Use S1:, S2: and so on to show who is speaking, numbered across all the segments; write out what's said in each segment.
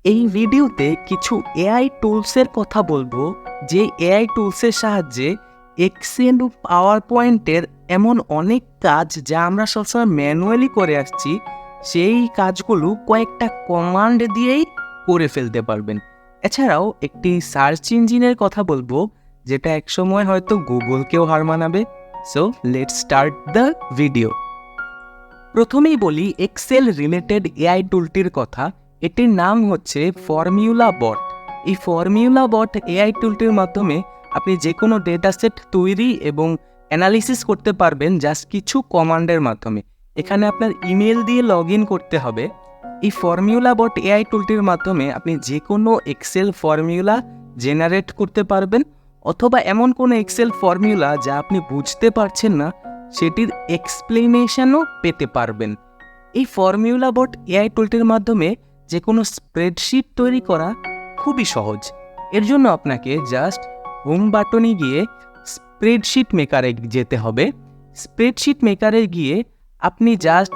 S1: এই ভিডিওতে কিছু এআই টুলসের কথা বলবো, যে এআই টুলসের সাহায্যে এক্সেল ও পাওয়ার পয়েন্টের এমন অনেক কাজ যা আমরা সবসময় ম্যানুয়ালি করে আসছি, সেই কাজগুলো কয়েকটা কমান্ড দিয়েই করে ফেলতে পারবেন। এছাড়াও একটি সার্চ ইঞ্জিনের কথা বলবো, যেটা একসময় হয়তো গুগলকেও হার মানাবে। So let's start the video. প্রথমেই বলি এক্সেল রিলেটেড এআই টুলটির কথা। এটির নাম হচ্ছে ফর্মুলা বট। এই ফর্মুলা বট এআই টুলটির মাধ্যমে আপনি যে কোনো ডেটা সেট তৈরি এবং অ্যানালিসিস করতে পারবেন জাস্ট কিছু কমান্ডের মাধ্যমে। এখানে আপনার ইমেল দিয়ে লগ ইন করতে হবে। এই ফর্মুলা বট এআই টুলটির মাধ্যমে আপনি যে কোনো এক্সেল ফর্মুলা জেনারেট করতে পারবেন, অথবা এমন কোনো এক্সেল ফর্মুলা যা আপনি বুঝতে পারছেন না সেটির এক্সপ্লেনেশনও পেতে পারবেন। এই ফর্মুলা বট এআই টুলটির মাধ্যমে যে কোনো স্প্রেডশিট তৈরি করা খুবই সহজ। এর জন্য আপনাকে জাস্ট হোম বাটনে গিয়ে স্প্রেডশিট মেকারে যেতে হবে। স্প্রেডশিট মেকারে গিয়ে আপনি জাস্ট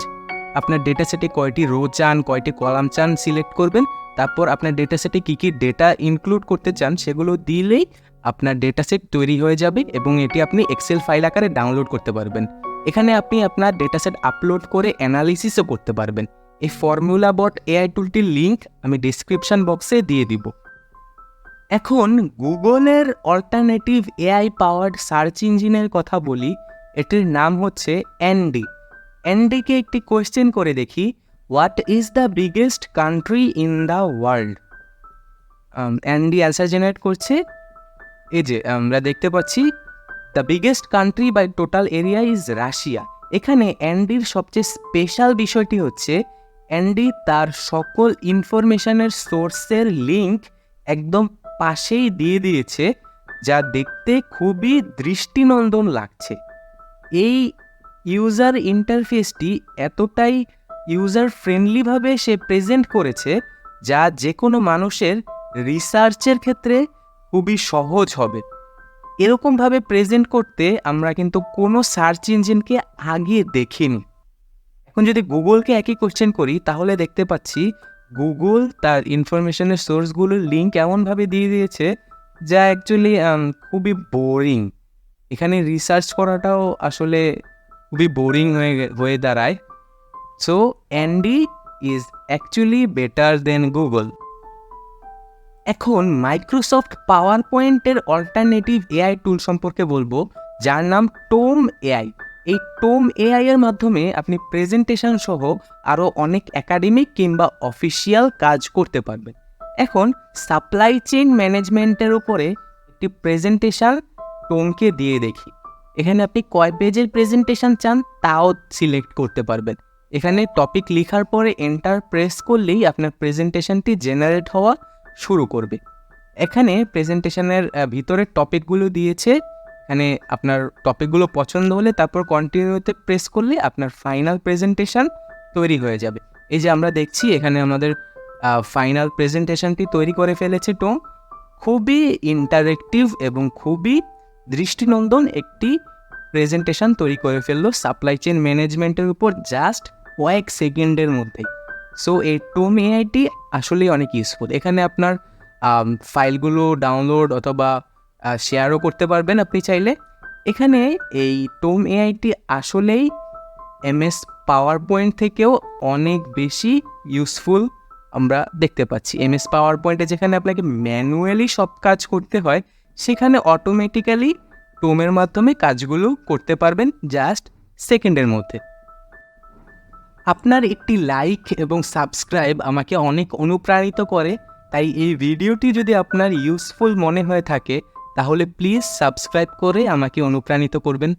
S1: আপনার ডেটা সেটে কয়টি রো চান, কয়টি কলাম চান সিলেক্ট করবেন। তারপর আপনার ডেটা সেটে কী কী ডেটা ইনক্লুড করতে চান সেগুলো দিলেই আপনার ডেটা সেট তৈরি হয়ে যাবে এবং এটি আপনি এক্সেল ফাইল আকারে ডাউনলোড করতে পারবেন। এখানে আপনি আপনার ডেটা সেট আপলোড করে অ্যানালিসিসও করতে পারবেন। এই ফর্মুলা বট এআই টুলটির লিঙ্ক আমি ডিসক্রিপশন বক্সে দিয়ে দিব। এখন গুগলের অল্টারনেটিভ এআই পাওয়ার্ড সার্চ ইঞ্জিনের কথা বলি। এটির নাম হচ্ছে অ্যান্ডি। অ্যান্ডিকে একটি কোয়েশ্চেন করে দেখি, what is the biggest country in the world? Andi answer generate করছে। এই যে আমরা দেখতে পাচ্ছি the biggest country by total area is Russia. এখানে অ্যান্ডির সবচেয়ে স্পেশাল বিষয়টি হচ্ছে অ্যান্ডি তার সকল ইনফরমেশনের সোর্সের লিঙ্ক একদম পাশেই দিয়ে দিয়েছে, যা দেখতে খুবই দৃষ্টিনন্দন লাগছে। এই ইউজার ইন্টারফেসটি এতটাই ইউজার ফ্রেন্ডলিভাবে সে প্রেজেন্ট করেছে যা যে কোনো মানুষের রিসার্চের ক্ষেত্রে খুবই সহজ হবে। এরকমভাবে প্রেজেন্ট করতে আমরা কিন্তু কোনো সার্চ ইঞ্জিনকে আগে দেখিনি। এখন যদি গুগলকে একই কোশ্চেন করি তাহলে দেখতে পাচ্ছি গুগল তার ইনফরমেশনের সোর্সগুলোর লিঙ্ক এমনভাবে দিয়ে দিয়েছে যা অ্যাকচুয়ালি খুবই বোরিং। এখানে রিসার্চ করাটাও আসলে খুবই বোরিং হয়ে দাঁড়ায়। So Andy is actually better then Google. এখন মাইক্রোসফট পাওয়ার পয়েন্টের অল্টারনেটিভ এআই টুল সম্পর্কে বলবো, যার নাম টোম এআই। এই টোম এআই এর মাধ্যমে আপনি প্রেজেন্টেশন সহ আরও অনেক একাডেমিক কিংবা অফিসিয়াল কাজ করতে পারবেন। এখন সাপ্লাই চেইন ম্যানেজমেন্টের উপরে একটি প্রেজেন্টেশন টোমকে দিয়ে দেখি। এখানে আপনি কয় পেজের প্রেজেন্টেশন চান তাও সিলেক্ট করতে পারবেন। এখানে টপিক লেখার পরে এন্টার প্রেস করলেই আপনার প্রেজেন্টেশনটি জেনারেট হওয়া শুরু করবে। এখানে প্রেজেন্টেশনের ভিতরে টপিকগুলো দিয়েছে। এখানে আপনার টপিকগুলো পছন্দ হলে তারপর কন্টিনিউতে প্রেস করলে আপনার ফাইনাল প্রেজেন্টেশন তৈরি হয়ে যাবে। এই যে আমরা দেখছি এখানে আমাদের ফাইনাল প্রেজেন্টেশনটি তৈরি করে ফেলেছে টোম। খুবই ইন্টারেক্টিভ এবং খুবই দৃষ্টিনন্দন একটি প্রেজেন্টেশন তৈরি করে ফেললো সাপ্লাই চেইন ম্যানেজমেন্টের উপর জাস্ট কয়েক সেকেন্ডের মধ্যেই। সো এই টোম এআইটি আসলেই অনেক ইউজফুল। এখানে আপনার ফাইলগুলো ডাউনলোড অথবা শেয়ারও করতে পারবেন আপনি চাইলে। এখানে এই টোম এআইটি আসলেই এমএস পাওয়ার পয়েন্ট থেকেও অনেক বেশি ইউজফুল আমরা দেখতে পাচ্ছি। এমএস পাওয়ার পয়েন্টে যেখানে আপনাকে ম্যানুয়ালি সব কাজ করতে হয়, সেখানে অটোমেটিক্যালি টোমের মাধ্যমে কাজগুলো করতে পারবেন জাস্ট সেকেন্ডের মধ্যে। আপনার একটি লাইক এবং সাবস্ক্রাইব আমাকে অনেক অনুপ্রাণিত করে, তাই এই ভিডিওটি যদি আপনার ইউজফুল মনে হয়ে থাকে তাহলে প্লিজ সাবস্ক্রাইব করে আমাকে অনুপ্রাণিত করবেন।